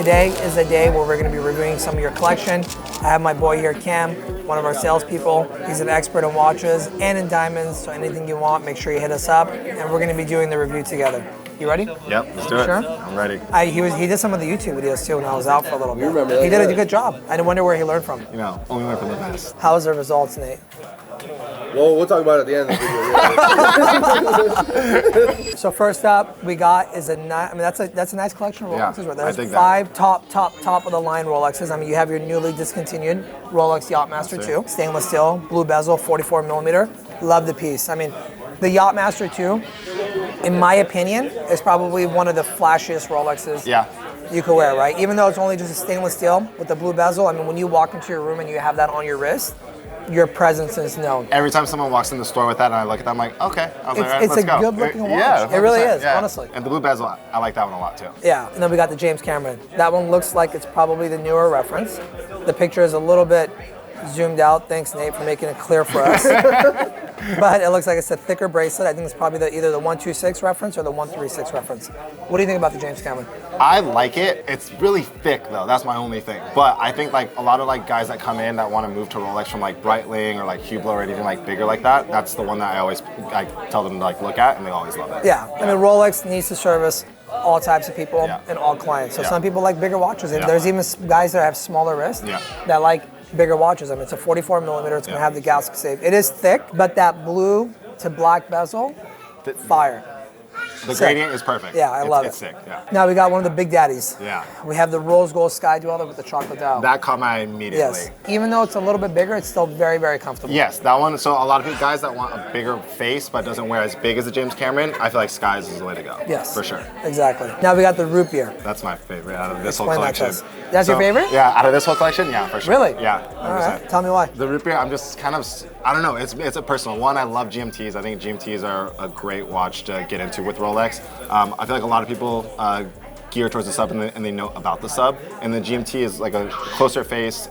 today is a day where we're going to be reviewing some of your collection. I have my boy here, Cam, one of our salespeople. He's an expert in watches and in diamonds, so anything you want, make sure you hit us up, and we're going to be doing the review together. You ready? Yep, let's do it. Sure? I'm ready. He did some of the YouTube videos too when I was out for a little bit. You remember that? He did a good job. I wonder where he learned from. You know, only learn from the best. How's the results, Nate? Well, we'll talk about it at the end of the video. So first up, we got is a nice. I mean, that's a nice collection of Rolexes. Yeah, Right? There's I think 5 top of the line Rolexes. I mean, you have your newly discontinued Rolex Yachtmaster 2, stainless steel, blue bezel, 44 millimeter. Love the piece. I mean, the Yachtmaster 2, in my opinion, is probably one of the flashiest Rolexes you could wear, right? Even though it's only just a stainless steel with the blue bezel. I mean, when you walk into your room and you have that on your wrist, your presence is known. Every time someone walks in the store with that and I look at them, I'm like, okay. I was like, all right, It's let's a go. good looking watch. Yeah, It really is, yeah. honestly. And the blue bezel, I like that one a lot too. Yeah, and then we got the James Cameron. That one looks like it's probably the newer reference. The picture is a little bit zoomed out. Thanks, Nate, for making it clear for us. But it looks like it's a thicker bracelet. I think it's probably either the 126 reference or the 136 reference. What do you think about the James Cameron? I like it. It's really thick though. That's my only thing. But I think like a lot of like guys that come in that want to move to Rolex from like Breitling or like Hublot or anything like bigger like that, that's the one that I tell them to like look at, and they always love it. Yeah, I mean, Rolex needs to service all types of people and all clients. So Yeah. some people like bigger watches. And there's even guys that have smaller wrists that like bigger watches. I mean, it's a 44 millimeter. It's going to have the gas save. It is thick, but that blue to black bezel, fire. The gradient is perfect. Yeah, I love it. It's sick, yeah. Now we got one of the big daddies. Yeah. We have the rose gold sky dweller with the chocolate dial. That caught my eye immediately. Yes. Even though it's a little bit bigger, it's still very, very comfortable. Yes, that one. So a lot of guys that want a bigger face but doesn't wear as big as the James Cameron, I feel like Skies is the way to go. Yes. For sure. Exactly. Now we got the root beer. That's my favorite out of this whole Explain that collection. to us. That's your favorite? Yeah, out of this whole collection, yeah, for sure. Really? Yeah, 100%. All right. Tell me why. The root beer, I'm just kind of, I don't know, it's a personal one. I love GMTs. I think GMTs are a great watch to get into with Rolex. I feel like a lot of people gear towards the sub and they know about the sub. And the GMT is like a closer face,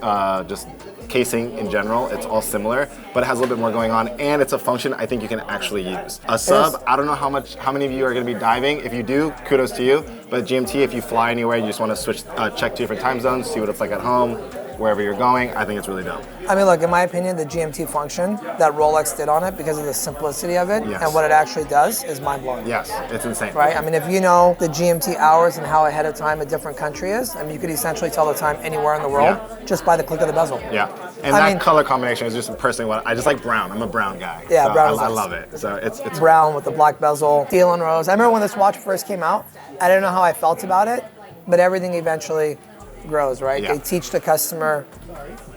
just casing in general. It's all similar, but it has a little bit more going on, and it's a function I think you can actually use. A sub, I don't know how many of you are going to be diving. If you do, kudos to you. But GMT, if you fly anywhere, you just want to switch, check 2 different time zones, see what it's like at home, wherever you're going. I think it's really dope. I mean, look, in my opinion, the GMT function that Rolex did on it, because of the simplicity of it and what it actually does, is mind-blowing. Yes, it's insane. Right? I mean, if you know the GMT hours and how ahead of time a different country is, I mean, you could essentially tell the time anywhere in the world just by the click of the bezel. Yeah, and that color combination is just personally what I just like. Brown. I'm a brown guy. Yeah, so brown. I love it. So it's brown with the black bezel, steel and rose. I remember when this watch first came out, I didn't know how I felt about it, but everything eventually grows, right? Yeah. They teach the customer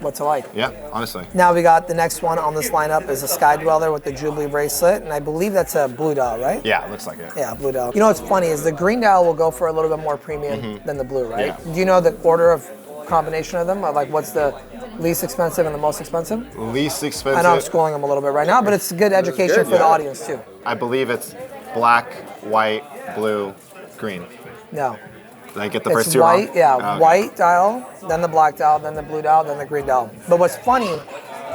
what to like. Yeah, honestly. Now we got the next one on this lineup is a Sky Dweller with the Jubilee bracelet, and I believe that's a blue dial, right? Yeah, it looks like it. Yeah, blue dial. You know what's funny is the green dial will go for a little bit more premium than the blue, right? Yeah. Do you know the order of combination of them? Of like what's the least expensive and the most expensive? Least expensive. I know I'm schooling them a little bit right now, but it's good education for the audience too. I believe it's black, white, blue, green. No. Did I get the It's first two white, wrong? yeah, Okay. white dial, then the black dial, then the blue dial, then the green dial. But what's funny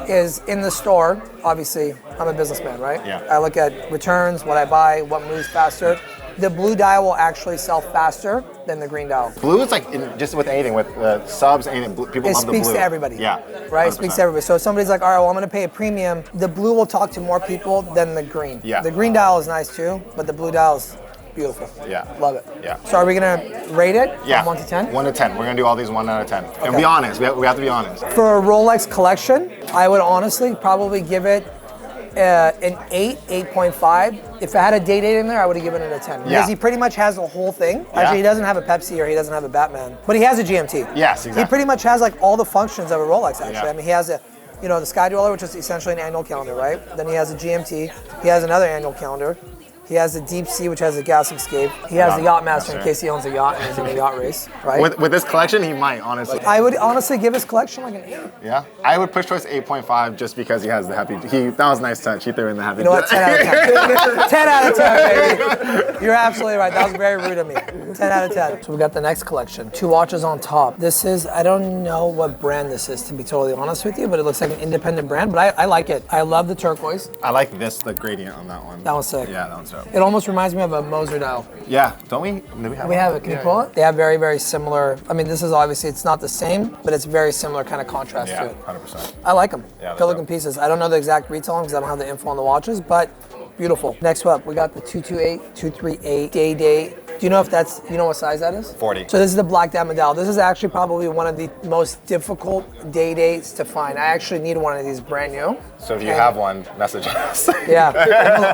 is in the store, obviously, I'm a businessman, right? Yeah. I look at returns, what I buy, what moves faster. The blue dial will actually sell faster than the green dial. Blue is like, just with anything, with subs, and people It love the blue. speaks to everybody. Yeah. Right? 100%. It speaks to everybody. So if somebody's like, all right, well, I'm going to pay a premium, the blue will talk to more people than the green. Yeah. The green dial is nice too, but the blue dial is beautiful. Yeah. Love it. Yeah. So are we going to rate it Yeah. from 1 to 10? 1 to 10. We're going to do all these 1 out of 10. And be honest. We have to be honest. For a Rolex collection, I would honestly probably give it an 8, 8.5. If I had a date in there, I would have given it a 10. Because he pretty much has the whole thing. Actually, he doesn't have a Pepsi or he doesn't have a Batman, but he has a GMT. Yes, exactly. He pretty much has like all the functions of a Rolex, actually. I mean, he has the Sky Dweller, which is essentially an annual calendar, right? Then he has a GMT. He has another annual calendar. He has the Deep Sea, which has a gas escape. He has the Yachtmaster in case he owns a yacht and is in a yacht race, right? With this collection, he might, honestly. I would honestly give his collection like an 8. Yeah? I would push towards 8.5 just because he has the happy... That was a nice touch. He threw in the happy... You know what? 10 out of 10. 10 out of 10, baby. You're absolutely right. That was very rude of me. 10 out of 10. So we got the next collection. 2 watches on top. This is, I don't know what brand this is, to be totally honest with you, but it looks like an independent brand, but I like it. I love the turquoise. I like the gradient on that one. That one's sick. Yeah, that one's so. It almost reminds me of a Moser dial. Yeah, don't we? Do we have We one? have it. Can you pull it? They have very, very similar. I mean, this is obviously, it's not the same, but it's very similar kind of contrast to Yeah, it. 100%. I like them. Yeah, Good looking pieces. I don't know the exact retail because I don't have the info on the watches, but beautiful. Next up, we got the 228, 238 day date. Do you know if that's, you know what size that is? 40. So this is the black diamond dial. This is actually probably one of the most difficult day dates to find. I actually need one of these brand new. So if you have one, message us. Yeah,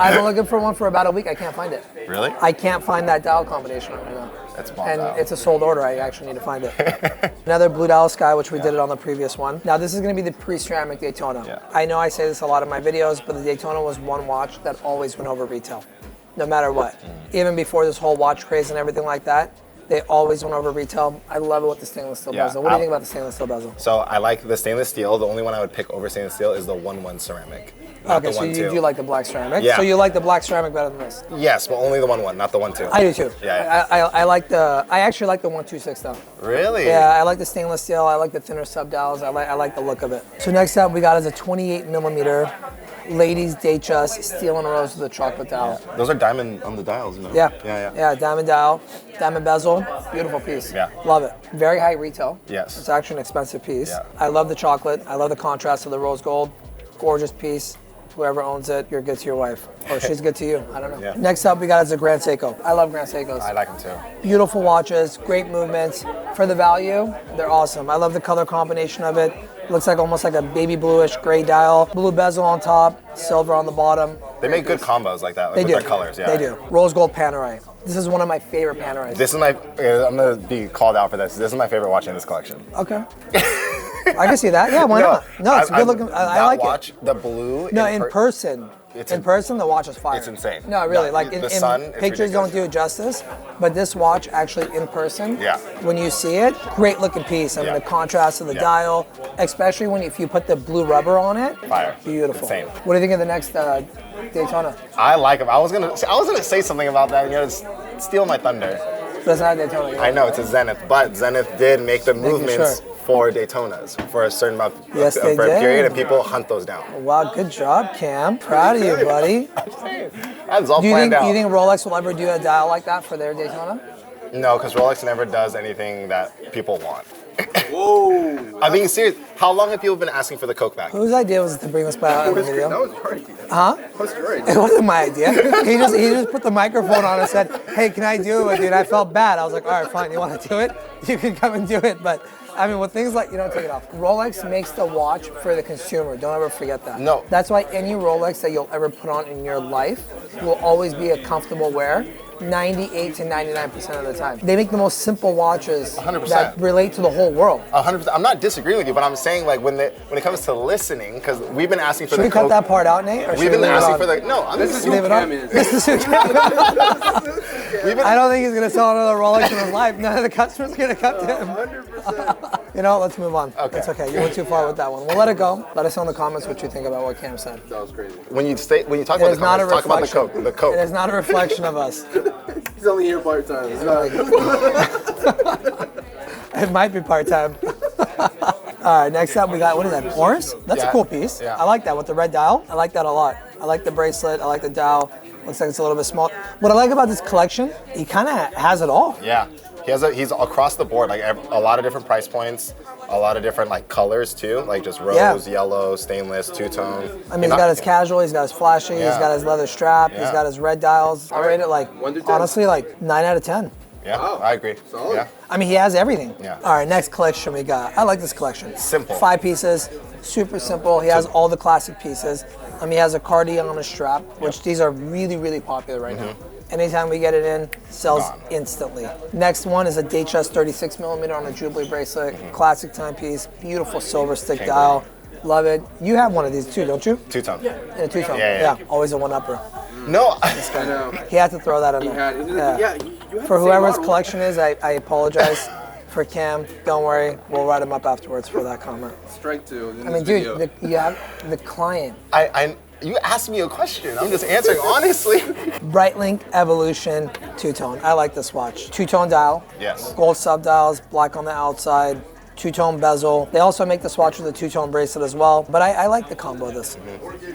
I've been looking for one for about a week. I can't find it. Really? I can't find that dial combination right now. That's bombed And out. it's a sold order. I actually need to find it. Another blue dial sky, which we did it on the previous one. Now this is going to be the pre-ceramic Daytona. Yeah. I know I say this a lot in my videos, but the Daytona was one watch that always went over retail, no matter what. Even before this whole watch craze and everything like that, they always went over retail. I love it with the stainless steel Yeah, bezel. What do you think about the stainless steel bezel? So I like the stainless steel. The only one I would pick over stainless steel is the 1-1 ceramic. Not Okay, the so 1-2. you do like the black ceramic. Yeah. So you like the black ceramic better than this? Yes, but only the 1-1, not the 1-2. I do too. Yeah. I actually like the 126 though. Really? Yeah, I like the stainless steel. I like the thinner sub dials. I like the look of it. So next up we got is a 28 millimeter ladies Datejust steel and rose with a chocolate dial. Those are diamond on the dials, you know? Yeah. Yeah. Diamond dial, diamond bezel, beautiful piece. Yeah. Love it. Very high retail. Yes. It's actually an expensive piece. Yeah. I love the chocolate. I love the contrast of the rose gold. Gorgeous piece. Whoever owns it, you're good to your wife. Or she's good to you. I don't know. Yeah. Next up we got is a Grand Seiko. I love Grand Seikos. I like them too. Beautiful watches, great movements. For the value, they're awesome. I love the color combination of it. Looks like almost like a baby bluish gray dial. Blue bezel on top, silver on the bottom. They make good combos like that, like They with do. their colors. Yeah. They do. Rose gold Panerai. This is one of my favorite Panerais. This is my. I'm gonna be called out for this. This is my favorite watch in this collection. Okay. I can see that. Yeah, why not? No, it's good looking. I like watch, it. The blue. No, in person. It's in person, the watch is fire. It's insane. No, really. No, Like the in sun is pictures don't do it justice, but this watch actually in person. Yeah. When you see it, great looking piece. I mean, Yeah. the contrast of the Yeah. dial, especially if you put the blue rubber on it. Fire. Beautiful. Insane. What do you think of the next Daytona? I like them. I was gonna say something about that. You know, steal my thunder. That's not a Daytona. I know it's a Zenith, but Zenith did make the movements sure. for Daytonas for a certain amount Yes, they for a did. period, and people hunt those down. Wow, good job, Cam. Proud of you, buddy. That's all Do you planned think out. you think Rolex will ever do a dial like that for their Daytona? No, because Rolex never does anything that people want. Whoa. I'm being serious. How long have people been asking for the Coke back? Whose idea was it to bring this back on the That video? was great. Huh? That was great. It wasn't my idea. He just put the microphone on and said, "Hey, can I do it, dude?" I felt bad. I was like, "All right, fine. You want to do it? You can come and do it." But I mean, with things like, take it off. Rolex makes the watch for the consumer. Don't ever forget that. No. That's why any Rolex that you'll ever put on in your life will always be a comfortable wear. 98 to 99% of the time. They make the most simple watches 100%. that relate to the whole world. 100%. I'm not disagreeing with you, but I'm saying like when it comes to listening, because we've been asking for Should the we cut Coke. that part out, Nate? Or should We've we been leave it asking on? for the no. I'm This just is Leave who it on? Cam is. This is I don't think he's gonna sell another Rolex in his life. None of the customers are gonna cut to him. 100%. Let's move on. Okay. It's okay. You went too far with that one. We'll let it go. Let us know in the comments what you think about what Cam said. That was crazy. when you talk It about is the not a comments, talk about the reflection. Coke. The Coke. It is not a reflection of us. He's only here part time. It might be part-time. All right, next up we got, what is that, Horus? That's a Yeah. cool piece. Yeah. I like that with the red dial. I like that a lot. I like the bracelet. I like the dial. Looks like it's a little bit small. What I like about this collection, he kind of has it all. Yeah, he's across the board, like a lot of different price points, a lot of different like colors too, like just rose, Yeah. yellow, stainless, two-tone. I mean, he's got his casual, he's got his flashy, he's Yeah. got his leather strap, he's Yeah. got his red dials. I rate it like, 1 to 10. honestly, like 9 out of 10. Yeah, Wow. I agree. Solid. Yeah. I mean, he has everything. Yeah. All right, next collection we got. I like this collection. Simple. 5 pieces, super simple. He has all the classic pieces. He has a cardi on a strap, which these are really, really popular right now. Anytime we get it in, sells Gone. instantly. Next one is a Datejust 36 millimeter on a Jubilee bracelet, classic timepiece, beautiful silver stick Can't dial. Love it. You have one of these too, don't you? Two-tone. Yeah, two-tone. Yeah. Always a one-upper. No, I know. He had to throw that in He there. had, Yeah. you had For the same whoever's model. collection is, I apologize. For Cam, don't worry, we'll write him up afterwards for that comment. Strike 2 in I this mean, video. dude, you have the client. you asked me a question. I'm just answering honestly. Breitling Evolution two-tone. I like this watch. Two-tone dial. Yes. Gold sub-dials, black on the outside, two-tone bezel. They also make this watch with a two-tone bracelet as well, but I like the combo of this.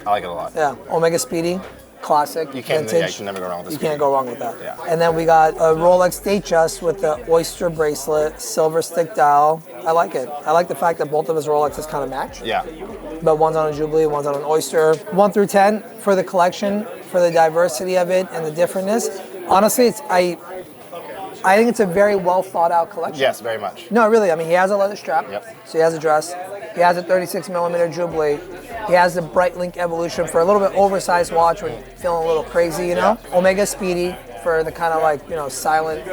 I like it a lot. Yeah, Omega Speedy, classic, You can, vintage. yeah, you can never go wrong with You this. can't go wrong with that. Yeah. And then we got a Rolex Datejust with the oyster bracelet, silver stick dial. I like it. I like the fact that both of his Rolexes kind of match. Yeah. But one's on a Jubilee, one's on an oyster. 1 through 10 for the collection, for the diversity of it and the differentness. Honestly, I think it's a very well thought out collection. Yes, very much. No, really. I mean, he has a leather strap. Yep. So he has a dress. He has a 36 millimeter Jubilee. He has the Bright Link Evolution for a little bit oversized watch when you're feeling a little crazy, you know. Yeah. Omega Speedy for the kind of like, you know, silent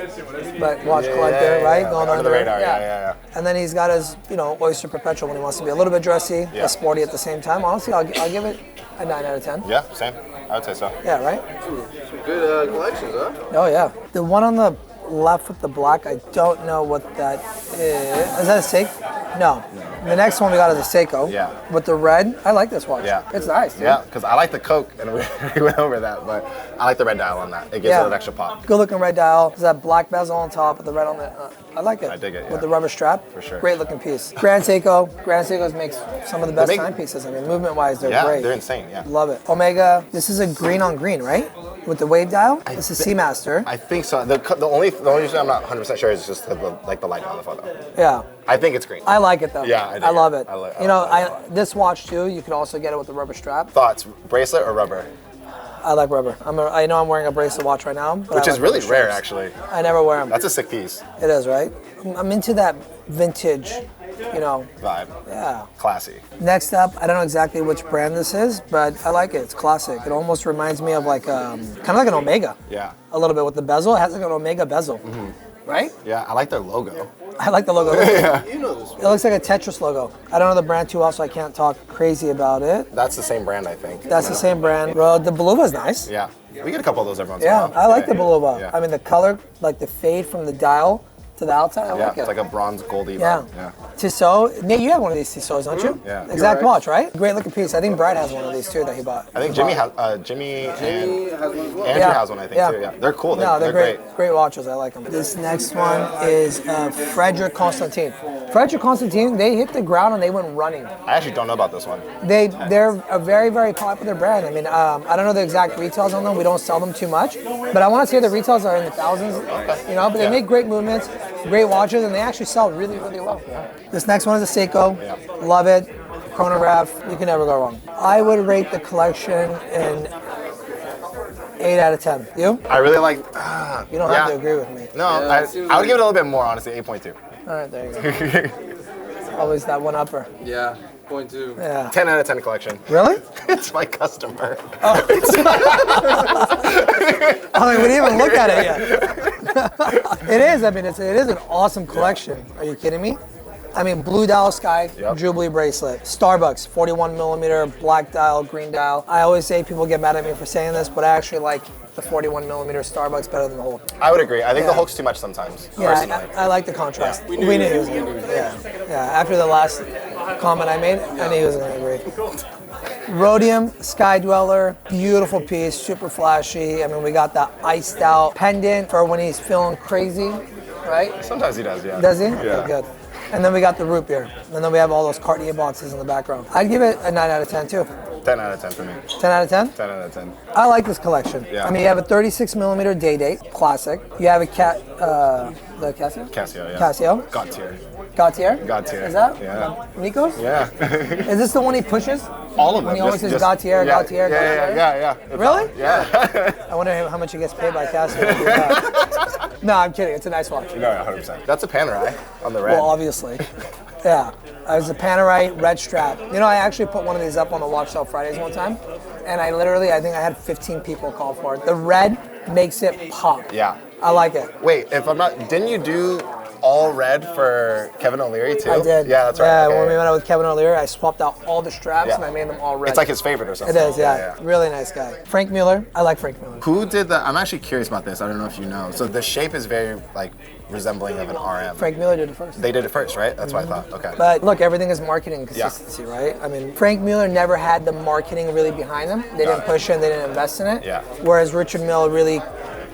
but watch collector, right? Going under the it. radar, yeah. And then he's got his, you know, Oyster Perpetual when he wants to be a little bit dressy, Yeah. but sporty at the same time. Honestly, I'll give it a 9 out of 10. Yeah, same. I would say so. Yeah, right? Some good collections, huh? Oh yeah. The one on the left with the black, I don't know what that is. Is that a Seiko? No. The next one we got is a Seiko. Yeah. With the red, I like this watch. Yeah. It's nice, dude. Yeah, because I like the Coke, and we went over that, but I like the red dial on that. It gives it an extra pop. Good looking red dial. There's that black bezel on top with the red on the. I like it. I dig it, yeah. With the rubber strap. For sure. Great looking piece. Grand Seiko. Grand Seiko's makes some of the best make- timepieces. I mean, movement wise, they're Yeah, great. they're insane, yeah. Love it. Omega. This is a green on green, right? With the wave dial. This is Seamaster. I think so. The only reason I'm not 100% sure is just the light on the photo. Yeah. I think it's green. I like it though. Yeah, I dig I love it. it. You know, this watch too. You could also get it with the rubber strap. Thoughts, bracelet or rubber? I like rubber. I know I'm wearing a bracelet watch right now, but Which I is like really rubber rare, straps. actually. I never wear them. That's a sick piece. It is, right? I'm into that vintage, you know. Vibe. Yeah. Classy. Next up, I don't know exactly which brand this is, but I like it. It's classic. It almost reminds me of like kind of like an Omega. Yeah. A little bit with the bezel. It has like an Omega bezel, right? Yeah, I like their logo. I like the logo. You know this one. It looks like a Tetris logo. I don't know the brand too well, so I can't talk crazy about it. That's the same brand, I think. That's the same brand. Bro, the Beluga's nice. Yeah. We get a couple of those every once in a Yeah, while. I like the Beluga. Yeah. I mean, the color, like the fade from the dial to the outside, I Yeah, like it. it's like a bronze goldy Yeah. vibe. Yeah. Tissot. Nate, you have one of these Tissot's, don't you? Yeah. Exact You're right. watch, right? Great looking piece. I think Brad has one of these too that he bought. I think Jimmy and Jimmy has one as well. Andrew has one, I think, Yeah. too. Yeah. They're cool. No, they're great. great. Great watches. I like them. This next one is Frederique Constantin. Frederique Constantin, they hit the ground and they went running. I actually don't know about this one. They're a very, very popular brand. I mean, I don't know the exact retails on them. We don't sell them too much, but I want to say the retails are in the thousands. You know, but they make great movements, great watches, and they actually sell really, really well. This next one is a Seiko. Yeah. Love it. Chronograph. You can never go wrong. I would rate the collection an 8 out of 10. You? I really like. You don't have to agree with me. No, Yeah, it seems I would like- give it a little bit more, honestly, 8.2. All right, there you go. Always that one upper. Yeah, 0.2. Yeah. 10 out of 10 collection. Really? It's my customer. I mean, we didn't even look at it yet. It is. I mean, it is an awesome collection. Are you kidding me? I mean, blue dial sky, Yep. Jubilee bracelet, Starbucks, 41 millimeter, black dial, green dial. I always say people get mad at me for saying this, but I actually like the 41 millimeter Starbucks better than the Hulk. I would agree. I think the Yeah. Hulk's too much sometimes, Yeah, personally. I like the contrast. We We knew knew he he was was gonna going do to. that. Yeah. After the last comment I made, I knew he was going to agree. Rhodium Sky Dweller, beautiful piece, super flashy. I mean, we got the iced out pendant for when he's feeling crazy, right? Sometimes he does, yeah. Does he? Yeah. Okay, good. And then we got the root beer. And then we have all those Cartier boxes in the background. I'd give it a 9 out of 10 too. 10 out of 10 for me. 10 out of 10? 10 out of 10. I like this collection. Yeah. I mean, you have a 36 millimeter day date, classic. You have a the Casio? Casio, yeah. Casio. God tier. Gautier? Gautier. Is that? Yeah. Nico's? Yeah. Is this the one he pushes? All of them. When he always Just- says just- Gautier, yeah, Gautier, yeah, Gautier? Yeah. It's Really? all- Yeah. I wonder how much he gets paid by Casio. to do that. No, I'm kidding. It's a nice watch. No, 100%. That's a Panerai on the red. Well, obviously. Yeah. It was a Panerai red strap. You know, I actually put one of these up on the Watch Sale Fridays one time, and I think I had 15 people call for it. The red makes it pop. Yeah. I like it. Wait, if I'm not, didn't you do all red for Kevin O'Leary too? I did. Yeah, that's right. Yeah, Okay. when we went out with Kevin O'Leary, I swapped out all the straps Yeah. and I made them all red. It's like his favorite or something. It is, yeah. Really nice guy. Frank Muller. I like Frank Muller. Who did the? I'm actually curious about this. I don't know if you know. So the shape is very like resembling of an RM. Frank Muller did it first. They did it first, right? That's what I thought. Okay. But look, everything is marketing consistency, right? I mean, Frank Muller never had the marketing really behind them. They didn't push it and they didn't invest in it. Yeah. Whereas Richard Mille really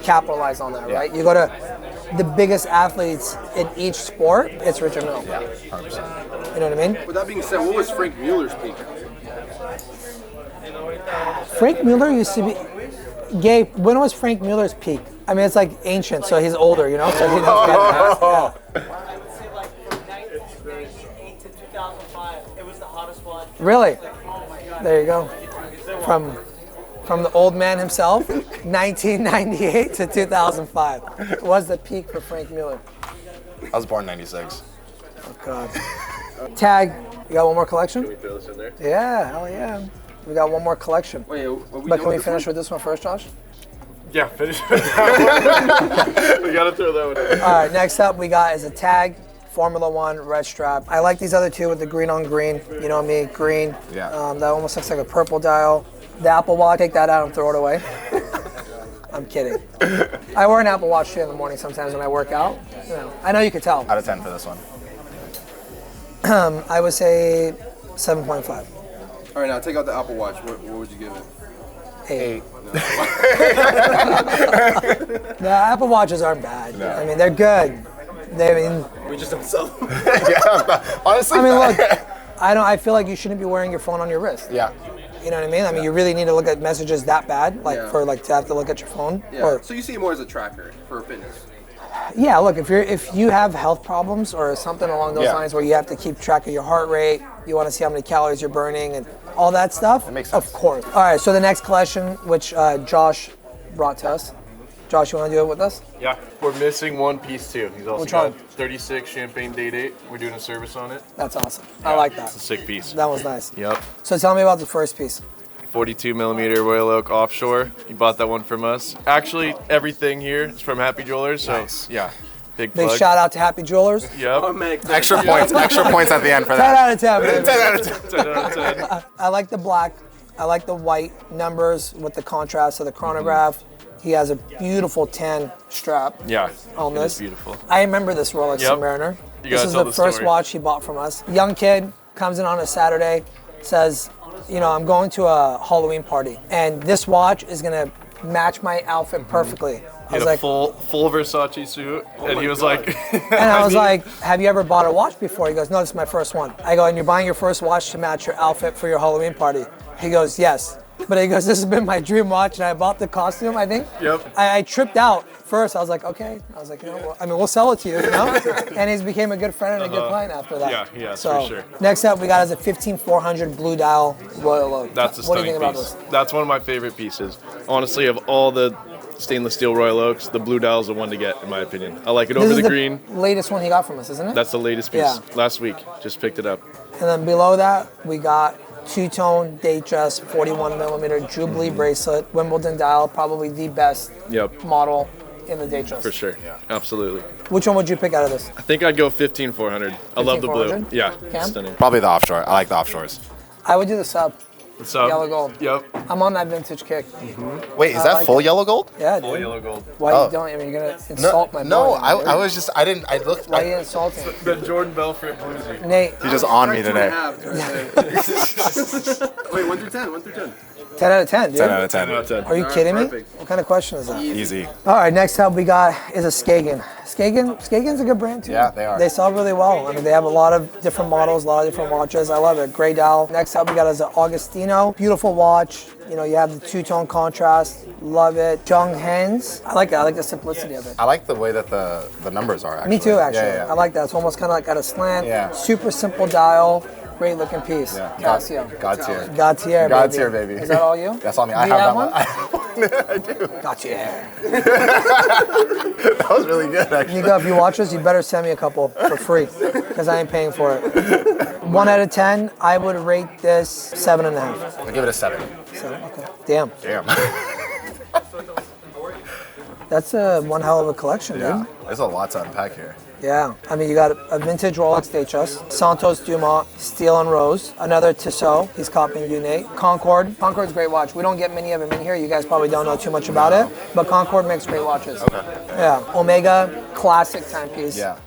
capitalized on that, Yeah. right? You go to the biggest athletes in each sport, it's Richard Mille. Yeah, 100%. You know what I mean? With that being said, what was Frank Mueller's peak? Frank Muller used to be, Gabe, when was Frank Muller's peak? I mean, it's like ancient, so he's older, you know? So he knows better. Yeah. Really? There you go. From the old man himself, 1998 to 2005 was the peak for Frank Muller. I was born in '96. Oh God. Tag, you got one more collection? Can we throw this in there? Yeah, hell yeah. We got one more collection. Wait, But can we finish with this one first, Josh? Yeah, finish with that one. We gotta throw that one in. All right, next up we got is a Tag Formula One red strap. I like these other two with the green on green. You know me, green. Yeah. That almost looks like a purple dial. The Apple Watch, take that out and throw it away. I'm kidding. I wear an Apple Watch too in the morning sometimes when I work out. You know, I know you could tell. Out of 10 for this one. I would say 7.5. All right, now take out the Apple Watch. What would you give it? 8. The Apple Watches aren't bad. No. I mean, they're good. We just don't sell them. Yeah, honestly. I mean, look, I feel like you shouldn't be wearing your phone on your wrist. Yeah. You know what I mean? I mean, you really need to look at messages that bad, like Yeah. for like to have to look at your phone. Yeah. Or, So you see it more as a tracker for fitness. yeah, look, if you have health problems or something along those Yeah. lines where you have to keep track of your heart rate, you want to see how many calories you're burning and all that stuff. That makes sense. Of course. All right, so the next collection, which Josh brought to us. Josh, you want to do it with us? Yeah, we're missing one piece too. He's also Which got one? 36 Champagne Date 8. We're doing a service on it. That's awesome. I like that. It's a sick piece. That was nice. Yep. So tell me about the first piece. 42 millimeter Royal Oak offshore. You bought that one from us. Actually, everything here is from Happy Jewelers. So Nice. yeah, big Big plug. shout out to Happy Jewelers. Yep. man. Extra points at the end for 10 that. out of 10, baby. 10 out of 10. 10 out of 10. I like the black. I like the white numbers with the contrast of the chronograph. He has a beautiful tan strap Yeah. on it is this. beautiful. I remember this Rolex Yep. Submariner. You This gotta is tell the the first story. watch he bought from us. Young kid comes in on a Saturday, says, you know, I'm going to a Halloween party, and this watch is gonna match my outfit perfectly. I He was had a like, full Versace suit, and he was like, and I was like, have you ever bought a watch before? He goes, no, this is my first one. I go, and you're buying your first watch to match your outfit for your Halloween party? He goes, yes. But he goes, this has been my dream watch, and I bought the costume, I think. Yep. I tripped out first. I was like, okay. I was like, you know, well, I mean, we'll sell it to you, you know? And he's became a good friend and a good client after that. Yeah, he has, so, for sure. Next up, we got is a 15400 blue dial Royal Oak. That's a What do you stunning think piece. about this? That's one of my favorite pieces. Honestly, of all the stainless steel Royal Oaks, the blue dial is the one to get, in my opinion. I like it This over is the green. latest one he got from us, isn't it? That's the latest piece. Yeah. Last week, just picked it up. And then below that, we got two-tone Datejust 41 millimeter Jubilee bracelet, Wimbledon dial, probably the best Yep, model in the Datejust. for sure. Absolutely. Which one would you pick out of this? I think I'd go 15400. I love the blue. 15400? Yeah, Cam? stunning. Probably the offshore. I like the offshores. I would do the sub. So, Yellow gold. Yep. I'm on that vintage kick. Wait, is that like full it. yellow gold? Yeah, Full dude. yellow gold. Why Oh. you don't? I mean, you're gonna insult my No, boy. I was just, I looked. Why are you insulting? The Jordan Belfort bluesy. Nate, He's just on me today. Wait, 1 through 10. 1 through 10. 10 out of 10, dude. 10 out of 10. 10 out of 10. Are you kidding me? Perfect. What kind of question is that? Easy. All right, next up we got is a Skagen. Skagen's a good brand too. Yeah, they are. They sell really well. I mean, they have a lot of different models, a lot of different watches. I love it. Gray dial. Next up we got is an Augustino. Beautiful watch. You know, you have the two-tone contrast. Love it. Jung Hens. I like it. I like the simplicity of it. I like the way that the numbers are, actually. Me too, actually. Yeah, yeah. I like that. It's almost kind of like at a slant. Yeah. Super simple dial. Great looking piece. Yeah. Casio. God's here. Gautier, God's here, baby. Is that all you? That's all me. Do I you have that one? one. I have one. I do. Gautier. That was really good, actually. You go, if you watch this, you better send me a couple for free because I ain't paying for it. 1 out of 10, I would rate this 7.5. I'll give it a 7. So, okay. Damn. Damn. That's one hell of a collection, Yeah. dude. There's a lot to unpack here. Yeah. I mean, you got a vintage Rolex Datejust, Santos Dumont, Steel and Rose, another Tissot. He's copying you, Nate. Concorde. Concorde's a great watch. We don't get many of them in here. You guys probably don't know too much about it, but Concorde makes great watches. Okay. Yeah. Omega, classic timepiece. Yeah.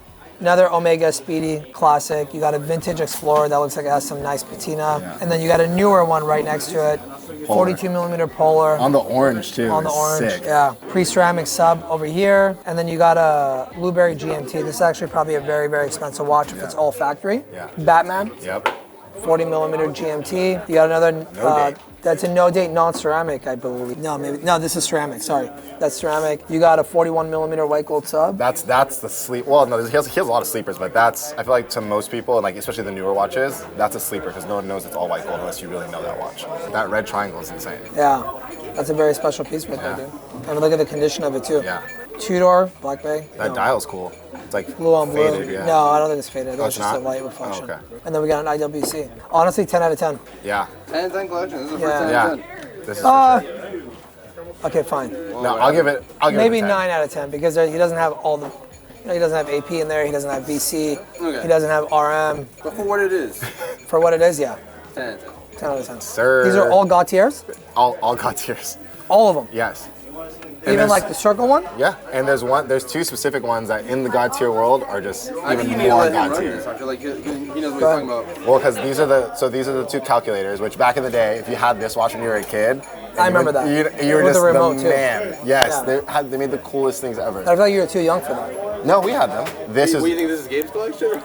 Another Omega Speedy classic. You got a vintage Explorer that looks like it has some nice patina. Yeah. And then you got a newer one right next to it. 42 millimeter Polar. On the orange, too. On the It's orange, sick. yeah. Pre-ceramic sub over here. And then you got a Blueberry GMT. This is actually probably a very, very expensive watch if it's all factory. Yeah. Batman, Yep. 40 millimeter GMT. You got another No date. That's a no date non-ceramic, I believe. No, maybe no. This is ceramic. Sorry, that's ceramic. You got a 41 millimeter white gold sub. That's the sleep. Well, no, he has a lot of sleepers, but that's, I feel like to most people, and like especially the newer watches, that's a sleeper because no one knows it's all white gold unless you really know that watch. That red triangle is insane. Yeah, that's a very special piece right there, dude. And look at the condition of it too. Yeah. Two-door, black bay. That dial's cool. It's like Blue on blue. faded, yeah. No, I don't think it's faded. That's it's just not? a light reflection. Oh, okay. And then we got an IWC. Honestly, 10 out of 10. Yeah. 10 and 10 collection. This is the Yeah. first 10 Yeah. and 10. This is for sure. Okay, fine. No, I'll give it. Maybe a 10. 9 out of 10 because he doesn't have all the. He doesn't have AP in there. He doesn't have BC. Okay. He doesn't have RM. But for what it is, For what it is, yeah. 10 and 10. 10 out of 10. Sir. These are all Gautiers? all got tears. All of them. Yes. Even there's- like the circle one? Yeah, and there's two specific ones that in the God tier world are just I think even you need to more let him God run tier. this. I feel like he knows what he's talking about. Well, because these are the two calculators. Which back in the day, if you had this watch when you were a kid, I remember that. You were With just the remote, too. man. Yes, Yeah. they made the coolest things ever. I feel like you were too young for that. No, we had them. This What do you is. think this is Gabe's collection?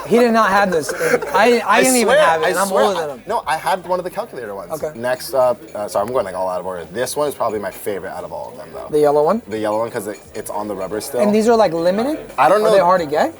He did not have this. I didn't even swear, have it, and I I'm swear, older than him. No, I had one of the calculator ones. Okay. Next up, sorry, I'm going like all out of order. This one is probably my favorite out of all of them, though. The yellow one? The yellow one because it's on the rubber still. And these are like limited? I don't know. Are they hard to get?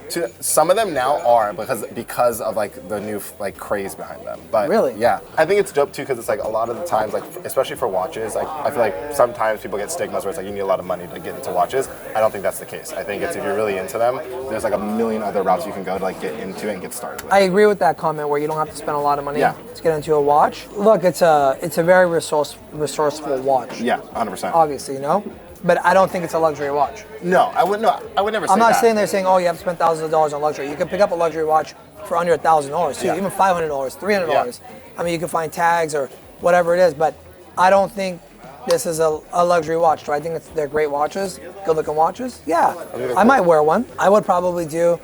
Some of them now are because of like the new like craze behind them. But Really? yeah, I think it's dope too because it's like a lot of the times like especially for watches, like I feel like sometimes people get stigmas where it's like you need a lot of money to get into watches. I don't think that's the case. I think it's if you're really into them, there's like a million other routes you can go to like get into it and get started with. I agree with that comment where you don't have to spend a lot of money Yeah. to get into a watch. Look, it's a very resourceful watch. Yeah, 100%. Obviously, you know? But I don't think it's a luxury watch. No, I would never say I'm not that. sitting there saying, oh, you have to spend thousands of dollars on luxury. You can pick up a luxury watch for under $1,000 too, Yeah. even $500, $300. I mean, you can find tags or whatever it is, but I don't think this is a luxury watch. Do I think they're great watches, good looking watches? Yeah, I might wear one. I would probably do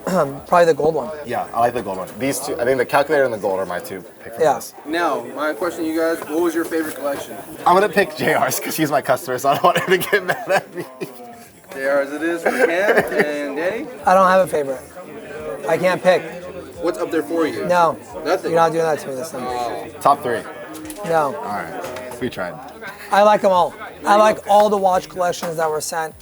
probably the gold one. Yeah, I like the gold one. These two, I think the calculator and the gold are my two picks. Yeah. This. Now, my question to you guys, what was your favorite collection? I'm gonna pick JR's because he's my customer, so I don't want him to get mad at me. JR as it is for Cam and Danny. I don't have a favorite. I can't pick. What's up there for you? No, Nothing. you're not doing that to me this time. Top three. No, All right, we tried. I like them all. I like all the watch collections that were sent.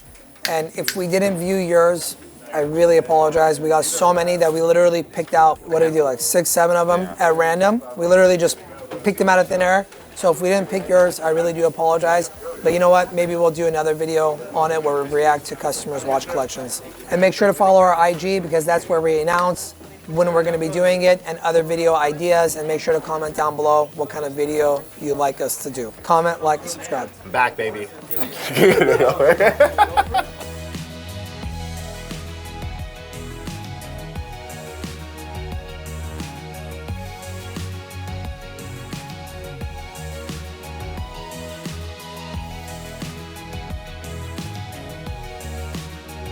And if we didn't view yours, I really apologize. We got so many that we literally picked out, what did we do, like 6, 7 of them at random. We literally just picked them out of thin air. So if we didn't pick yours, I really do apologize. But you know what? Maybe we'll do another video on it where we react to customers' watch collections. And make sure to follow our IG because that's where we announce when we're going to be doing it and other video ideas. And make sure to comment down below what kind of video you'd like us to do. Comment, like, and subscribe. Back, baby.